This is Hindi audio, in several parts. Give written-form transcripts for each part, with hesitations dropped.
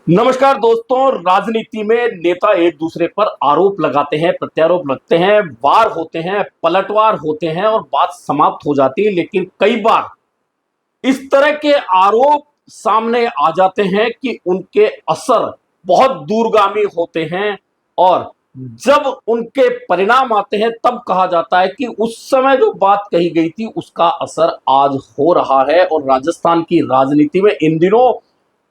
नमस्कार दोस्तों। राजनीति में नेता एक दूसरे पर आरोप लगाते हैं, प्रत्यारोप लगते हैं, वार होते हैं, पलटवार होते हैं और बात समाप्त हो जाती है। लेकिन कई बार इस तरह के आरोप सामने आ जाते हैं कि उनके असर बहुत दूरगामी होते हैं और जब उनके परिणाम आते हैं तब कहा जाता है कि उस समय जो बात कही गई थी उसका असर आज हो रहा है। और राजस्थान की राजनीति में इन दिनों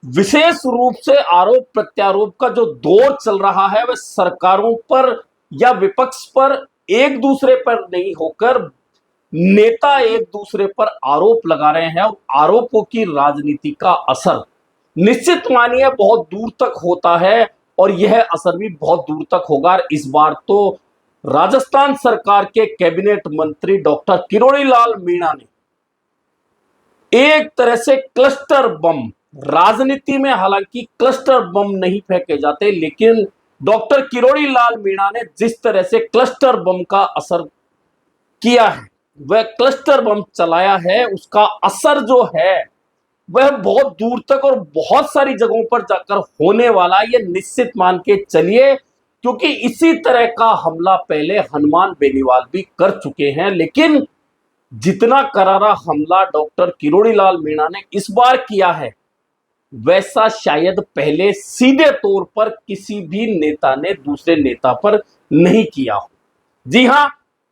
विशेष रूप से आरोप प्रत्यारोप का जो दौर चल रहा है वह सरकारों पर या विपक्ष पर एक दूसरे पर नहीं होकर नेता एक दूसरे पर आरोप लगा रहे हैं और आरोपों की राजनीति का असर निश्चित मानिए बहुत दूर तक होता है और यह असर भी बहुत दूर तक होगा। और इस बार तो राजस्थान सरकार के कैबिनेट मंत्री डॉक्टर किरोड़ी लाल मीणा ने एक तरह से क्लस्टर बम, राजनीति में हालांकि क्लस्टर बम नहीं फेंके जाते, लेकिन डॉक्टर किरोड़ी लाल मीणा ने जिस तरह से क्लस्टर बम का असर किया है, वह क्लस्टर बम चलाया है, उसका असर जो है वह बहुत दूर तक और बहुत सारी जगहों पर जाकर होने वाला, ये निश्चित मान के चलिए। क्योंकि इसी तरह का हमला पहले हनुमान बेनीवाल भी कर चुके हैं, लेकिन जितना करारा हमला डॉक्टर किरोड़ी लाल मीणा ने इस बार किया है वैसा शायद पहले सीधे तौर पर किसी भी नेता ने दूसरे नेता पर नहीं किया हो। जी हां,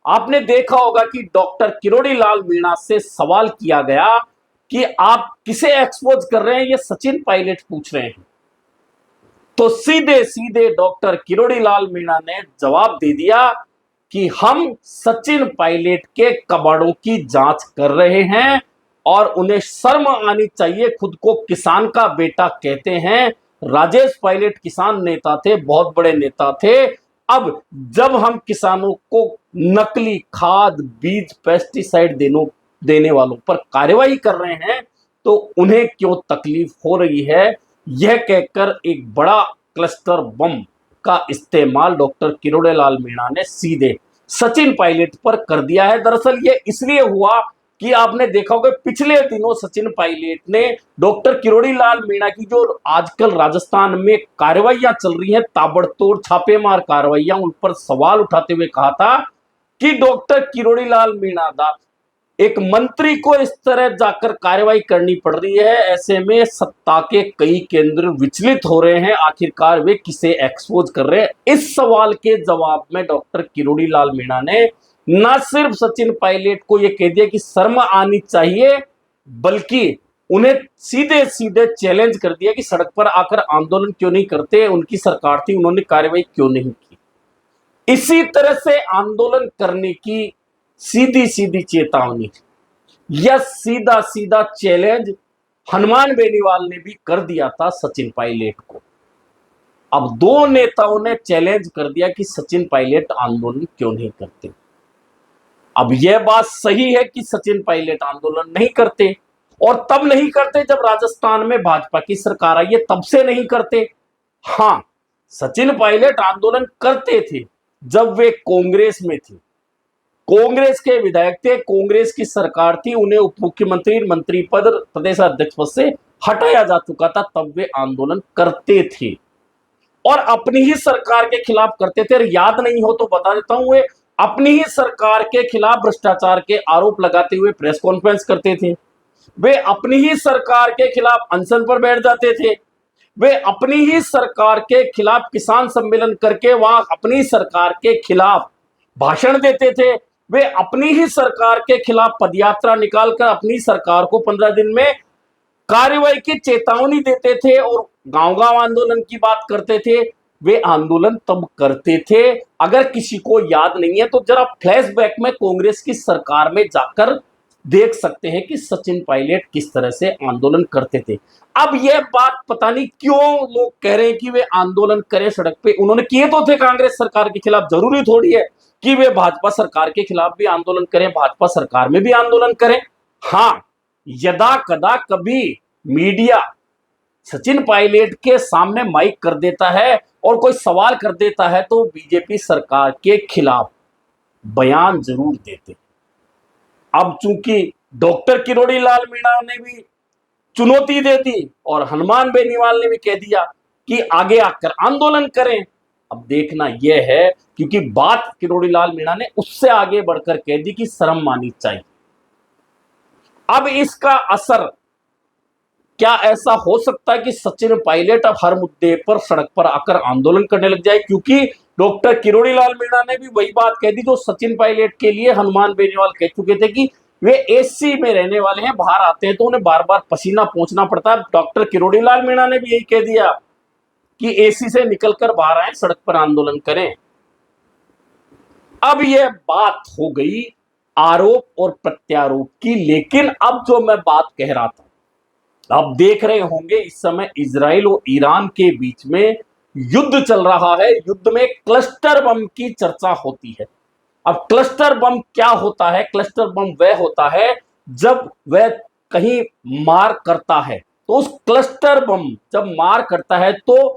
आपने देखा होगा कि डॉक्टर किरोड़ी लाल मीणा से सवाल किया गया कि आप किसे एक्सपोज कर रहे हैं, ये सचिन पायलट पूछ रहे हैं। तो सीधे सीधे डॉक्टर किरोड़ी लाल मीणा ने जवाब दे दिया कि हम सचिन पायलट के कबाड़ों की जांच कर रहे हैं और उन्हें शर्म आनी चाहिए, खुद को किसान का बेटा कहते हैं। राजेश पायलट किसान नेता थे, बहुत बड़े नेता थे। अब जब हम किसानों को नकली खाद, बीज, पेस्टिसाइड देने वालों पर कार्रवाई कर रहे हैं तो उन्हें क्यों तकलीफ हो रही है, यह कहकर एक बड़ा क्लस्टर बम का इस्तेमाल डॉक्टर किरोड़ी लाल मीणा ने सीधे सचिन पायलट पर कर दिया है। दरअसल यह इसलिए हुआ कि आपने देखा होगा पिछले दिनों सचिन पायलट ने डॉक्टर किरोड़ी लाल मीणा की जो आजकल राजस्थान में कार्रवाइयां चल रही हैं, ताबड़तोड़ छापेमार कार्रवाइयां, उन पर सवाल उठाते हुए कहा था कि डॉक्टर किरोड़ी लाल मीणा दा एक मंत्री को इस तरह जाकर कार्रवाई करनी पड़ रही है, ऐसे में सत्ता के कई केंद्र विचलित हो रहे हैं, आखिरकार वे किसे एक्सपोज कर रहे हैं। इस सवाल के जवाब में डॉक्टर किरोड़ी लाल मीणा ने न सिर्फ सचिन पायलट को यह कह दिया कि शर्म आनी चाहिए, बल्कि उन्हें सीधे सीधे चैलेंज कर दिया कि सड़क पर आकर आंदोलन क्यों नहीं करते, उनकी सरकार थी, उन्होंने कार्रवाई क्यों नहीं की। इसी तरह से आंदोलन करने की सीधी सीधी चेतावनी या सीधा सीधा चैलेंज हनुमान बेनीवाल ने भी कर दिया था सचिन पायलट को। अब दो नेताओं ने चैलेंज कर दिया कि सचिन पायलट आंदोलन क्यों नहीं करते। अब यह बात सही है कि सचिन पायलट आंदोलन नहीं करते, और तब नहीं करते जब राजस्थान में भाजपा की सरकार आई है, तब से नहीं करते। हां, सचिन पायलट आंदोलन करते थे जब वे कांग्रेस में थे, कांग्रेस के विधायक थे, कांग्रेस की सरकार थी, उन्हें उप मुख्यमंत्री, मंत्री पद, प्रदेश अध्यक्ष पद से हटाया जा चुका था, तब वे आंदोलन करते थे और अपनी ही सरकार के खिलाफ करते थे। याद नहीं हो तो बता देता हूं, वे अपनी ही सरकार के खिलाफ भ्रष्टाचार के आरोप लगाते हुए प्रेस कॉन्फ्रेंस करते थे, वे अपनी ही सरकार के खिलाफ अनशन पर बैठ जाते थे, वे अपनी ही सरकार के खिलाफ किसान सम्मेलन करके वहां अपनी सरकार के खिलाफ भाषण देते थे, वे अपनी ही सरकार के खिलाफ पदयात्रा निकालकर अपनी सरकार को 15 दिन में कार्रवाई की चेतावनी देते थे और गांव गांव आंदोलन की बात करते थे। वे आंदोलन तब करते थे। अगर किसी को याद नहीं है तो जरा फ्लैशबैक में कांग्रेस की सरकार में जाकर देख सकते हैं कि सचिन पायलट किस तरह से आंदोलन करते थे। अब यह बात पता नहीं क्यों लोग कह रहे हैं कि वे आंदोलन करें सड़क पे, उन्होंने किए तो थे कांग्रेस सरकार के खिलाफ, जरूरी थोड़ी है कि वे भाजपा सरकार के खिलाफ भी आंदोलन करें, भाजपा सरकार में भी आंदोलन करें। हां, यदा कदा कभी मीडिया सचिन पायलट के सामने माइक कर देता है और कोई सवाल कर देता है तो बीजेपी सरकार के खिलाफ बयान जरूर देते। अब चूंकि डॉक्टर किरोड़ी लाल मीणा ने भी चुनौती दे दी और हनुमान बेनीवाल ने भी कह दिया कि आगे आकर आंदोलन करें। अब देखना यह है, क्योंकि बात किरोड़ी लाल मीणा ने उससे आगे बढ़कर कह दी कि शर्म मानी चाहिए। अब इसका असर क्या ऐसा हो सकता है कि सचिन पायलट अब हर मुद्दे पर सड़क पर आकर आंदोलन करने लग जाए? क्योंकि डॉक्टर किरोड़ी लाल मीणा ने भी वही बात कह दी जो सचिन पायलट के लिए हनुमान बेनीवाल कह चुके थे कि वे एसी में रहने वाले हैं, बाहर आते हैं तो उन्हें बार बार पसीना पहुंचना पड़ता है। डॉक्टर किरोड़ी लाल मीणा ने भी यही कह दिया कि एसी से निकलकर बाहर आए, सड़क पर आंदोलन करें। अब यह बात हो गई आरोप और प्रत्यारोप की, लेकिन अब जो मैं बात कह रहा था, आप देख रहे होंगे इस समय इजराइल और ईरान के बीच में युद्ध चल रहा है। युद्ध में क्लस्टर बम की चर्चा होती है। अब क्लस्टर बम क्या होता है? क्लस्टर बम वह होता है जब वह कहीं मार करता है, तो उस क्लस्टर बम जब मार करता है तो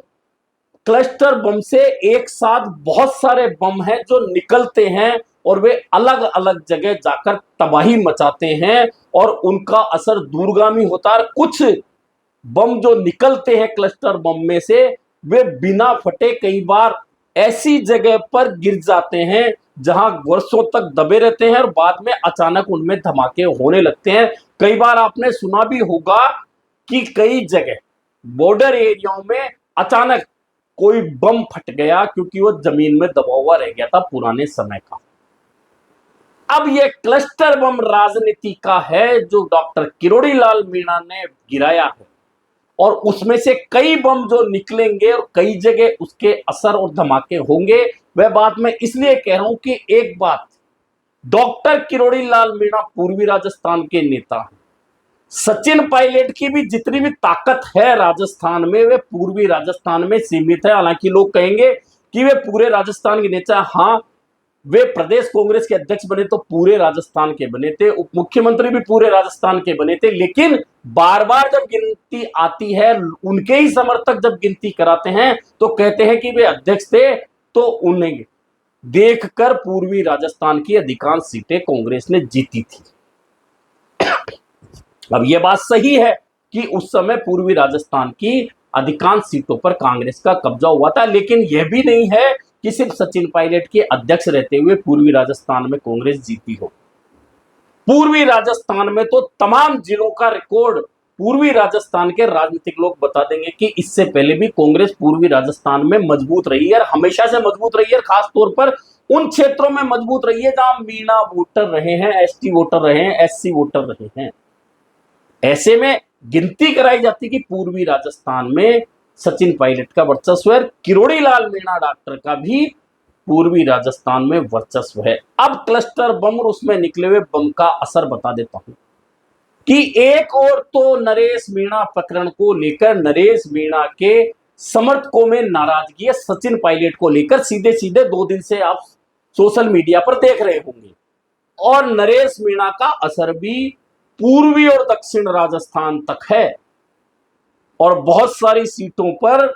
क्लस्टर बम से एक साथ बहुत सारे बम हैं जो निकलते हैं और वे अलग अलग जगह जाकर तबाही मचाते हैं और उनका असर दूरगामी होता है। कुछ बम जो निकलते हैं क्लस्टर बम में से, वे बिना फटे कई बार ऐसी जगह पर गिर जाते हैं जहां वर्षों तक दबे रहते हैं और बाद में अचानक उनमें धमाके होने लगते हैं। कई बार आपने सुना भी होगा कि कई जगह बॉर्डर एरियाओं में अचानक कोई बम फट गया क्योंकि वो जमीन में दबा हुआ रह गया था पुराने समय का। अब ये क्लस्टर बम राजनीति का है जो डॉक्टर किरोड़ी लाल मीणा ने गिराया है, और उसमें से कई बम जो निकलेंगे और कई जगह उसके असर और धमाके होंगे। वह बात मैं इसलिए कह रहा हूं कि एक बात, डॉक्टर किरोड़ी लाल मीणा पूर्वी राजस्थान के नेता हैं। सचिन पायलट की भी जितनी भी ताकत है राजस्थान में, वे पूर्वी राजस्थान में सीमित है। हालांकि लोग कहेंगे कि वे पूरे राजस्थान के नेता, हाँ, वे प्रदेश कांग्रेस के अध्यक्ष बने तो पूरे राजस्थान के बने थे, उप मुख्यमंत्री भी पूरे राजस्थान के बने थे, लेकिन बार बार जब गिनती आती है, उनके ही समर्थक जब गिनती कराते हैं तो कहते हैं कि वे अध्यक्ष थे, तो उन्हें देखकर पूर्वी राजस्थान की अधिकांश सीटें कांग्रेस ने जीती थी। अब यह बात सही है कि उस समय पूर्वी राजस्थान की अधिकांश सीटों पर कांग्रेस का कब्जा हुआ था, लेकिन यह भी नहीं है कि सिर्फ सचिन पायलट के अध्यक्ष रहते हुए पूर्वी राजस्थान में कांग्रेस जीती हो। पूर्वी राजस्थान में तो तमाम जिलों का रिकॉर्ड पूर्वी राजस्थान के राजनीतिक लोग बता देंगे कि इससे पहले भी कांग्रेस पूर्वी राजस्थान में मजबूत रही है और हमेशा से मजबूत रही है। खासतौर पर उन क्षेत्रों में मजबूत रही है जहां मीणा वोटर रहे हैं, एसटी वोटर रहे हैं, एससी वोटर रहे हैं। ऐसे में गिनती कराई जाती कि पूर्वी राजस्थान में सचिन पायलट का वर्चस्व है, किरोड़ी लाल मीणा डॉक्टर का भी पूर्वी राजस्थान में वर्चस्व है। अब क्लस्टर बम और उसमें निकले हुए बम का असर बता देता हूं कि एक और तो नरेश मीणा प्रकरण को लेकर नरेश मीणा के समर्थकों में नाराजगी है सचिन पायलट को लेकर। सीधे सीधे 2 दिन से आप सोशल मीडिया पर देख रहे होंगे, और नरेश मीणा का असर भी पूर्वी और दक्षिण राजस्थान तक है और बहुत सारी सीटों पर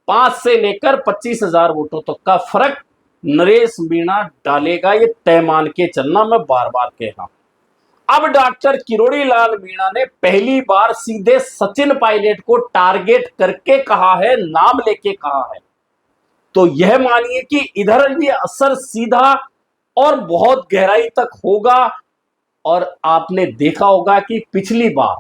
5 से लेकर 25,000 वोटों तक का फर्क नरेश मीणा डालेगा, ये तय मान के चलना, मैं बार बार कह रहा हूं। अब डॉक्टर किरोड़ी लाल मीणा ने पहली बार सीधे सचिन पायलट को टारगेट करके कहा है, नाम लेके कहा है, तो यह मानिए कि इधर भी असर सीधा और बहुत गहराई तक होगा। और आपने देखा होगा कि पिछली बार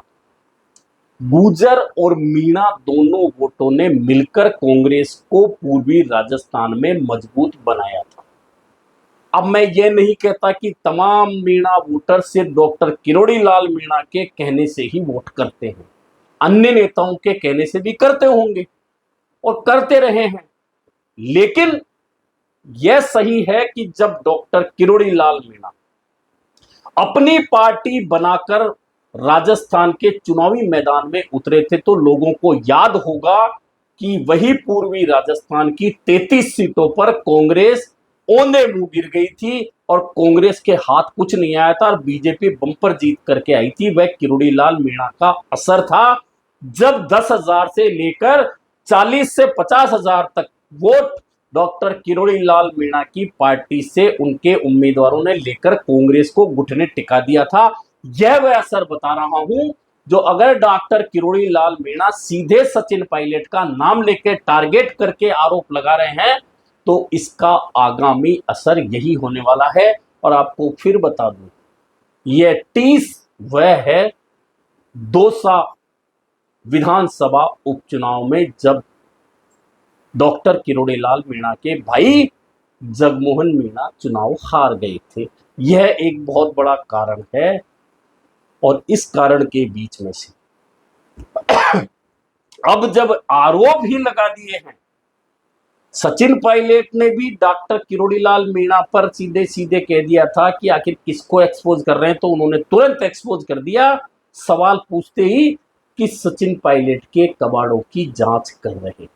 गुर्जर और मीणा दोनों वोटों ने मिलकर कांग्रेस को पूर्वी राजस्थान में मजबूत बनाया था। अब मैं ये नहीं कहता कि तमाम मीणा वोटर सिर्फ डॉक्टर किरोड़ी लाल मीणा के कहने से ही वोट करते हैं, अन्य नेताओं के कहने से भी करते होंगे और करते रहे हैं, लेकिन यह सही है कि जब डॉक्टर किरोड़ी लाल मीणा अपनी पार्टी बनाकर राजस्थान के चुनावी मैदान में उतरे थे तो लोगों को याद होगा कि वही पूर्वी राजस्थान की 33 सीटों पर कांग्रेस औंधे मुंह गिर गई थी और कांग्रेस के हाथ कुछ नहीं आया था और बीजेपी बंपर जीत करके आई थी। वह किरोड़ी लाल मीणा का असर था। जब 10,000 से लेकर 40 से 50,000 तक वोट डॉक्टर किरोड़ी लाल मीणा की पार्टी से उनके उम्मीदवारों ने लेकर कांग्रेस को घुटने टिका दिया था, यह वह असर बता रहा हूं जो अगर डॉक्टर किरोड़ी लाल मीणा सीधे सचिन पायलट का नाम लेकर टारगेट करके आरोप लगा रहे हैं तो इसका आगामी असर यही होने वाला है। और आपको फिर बता दूं, यह 30 वह है दौसा विधानसभा उपचुनाव में जब डॉक्टर किरोड़ी लाल मीणा के भाई जगमोहन मीणा चुनाव हार गए थे। यह एक बहुत बड़ा कारण है और इस कारण के बीच में से अब जब आरोप ही लगा दिए हैं, सचिन पायलट ने भी डॉक्टर किरोड़ी लाल मीणा पर सीधे सीधे कह दिया था कि आखिर किसको एक्सपोज कर रहे हैं, तो उन्होंने तुरंत एक्सपोज कर दिया सवाल पूछते ही कि सचिन पायलट के कबाड़ों की जांच कर रहे हैं।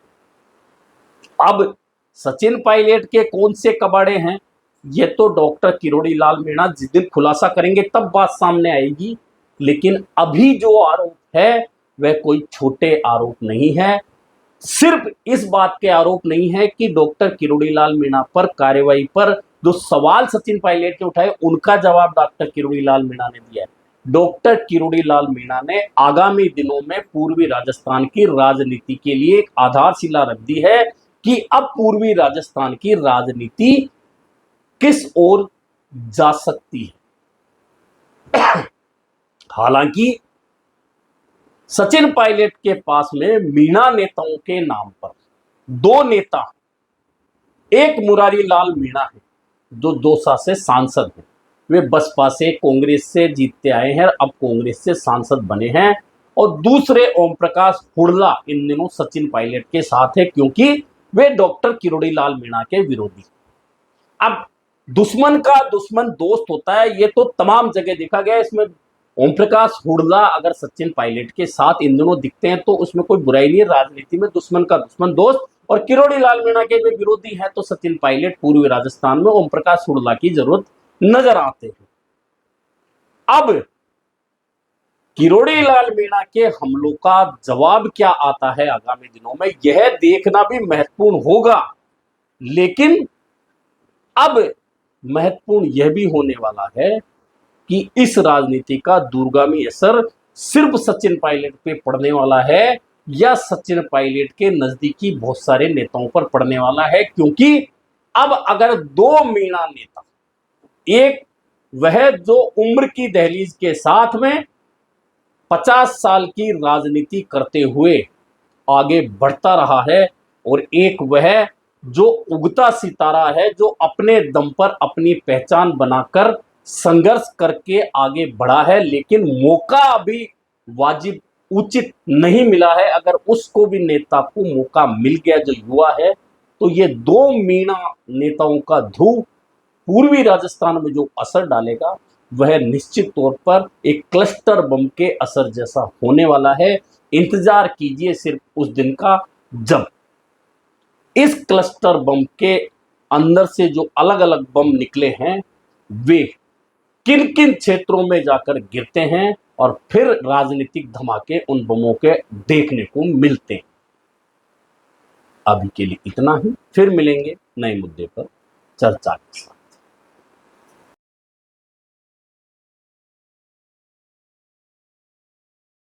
अब सचिन पायलट के कौन से कबाड़े हैं ये तो डॉक्टर किरोड़ी लाल मीणा जिस दिन खुलासा करेंगे तब बात सामने आएगी, लेकिन अभी जो आरोप है वह कोई छोटे आरोप नहीं है। सिर्फ इस बात के आरोप नहीं है कि डॉक्टर किरोड़ी लाल मीणा पर कार्रवाई पर जो सवाल सचिन पायलट ने उठाए उनका जवाब डॉक्टर किरोड़ी लाल मीणा ने दिया है। डॉक्टर किरोड़ी लाल मीणा ने आगामी दिनों में पूर्वी राजस्थान की राजनीति के लिए एक आधारशिला रख दी है कि अब पूर्वी राजस्थान की राजनीति किस ओर जा सकती है। हालांकि सचिन पायलट के पास में मीणा नेताओं के नाम पर दो नेता, एक मुरारी लाल मीणा है जो दौसा से सांसद हैं, वे बसपा से कांग्रेस से जीतते आए हैं, अब कांग्रेस से सांसद बने हैं, और दूसरे ओम प्रकाश हुड़ला इन दिनों सचिन पायलट के साथ है क्योंकि वे डॉक्टर किरोड़ी लाल मीणा के विरोधी। अब दुश्मन का दुश्मन दोस्त होता है, ये तो तमाम जगह देखा गया। इसमें ओम प्रकाश हुड़ला अगर सचिन पायलट के साथ इन दोनों दिखते हैं तो उसमें कोई बुराई नहीं है। राजनीति में दुश्मन का दुश्मन दोस्त, और किरोड़ी लाल मीणा के वे विरोधी हैं तो सचिन पायलट पूर्वी राजस्थान में ओम प्रकाश हुड़ला की जरूरत नजर आते हैं। अब किरोड़ी लाल मीणा के हमलों का जवाब क्या आता है आगामी दिनों में, यह देखना भी महत्वपूर्ण होगा। लेकिन अब महत्वपूर्ण यह भी होने वाला है कि इस राजनीति का दूरगामी असर सिर्फ सचिन पायलट पे पड़ने वाला है या सचिन पायलट के नजदीकी बहुत सारे नेताओं पर पड़ने वाला है। क्योंकि अब अगर दो मीणा नेता, एक वह जो उम्र की दहलीज के साथ में 50 साल की राजनीति करते हुए आगे बढ़ता रहा है, और एक वह जो उगता सितारा है जो अपने दम पर अपनी पहचान बनाकर संघर्ष करके आगे बढ़ा है, लेकिन मौका अभी वाजिब उचित नहीं मिला है। अगर उसको भी नेता को मौका मिल गया जो युवा है, तो ये दो मीणा नेताओं का ध्रुव पूर्वी राजस्थान में जो असर डालेगा वह निश्चित तौर पर एक क्लस्टर बम के असर जैसा होने वाला है। इंतजार कीजिए सिर्फ उस दिन का जब इस क्लस्टर बम के अंदर से जो अलग अलग बम निकले हैं वे किन किन क्षेत्रों में जाकर गिरते हैं, और फिर राजनीतिक धमाके उन बमों के देखने को मिलते हैं। अभी के लिए इतना ही, फिर मिलेंगे नए मुद्दे पर चर्चा के साथ।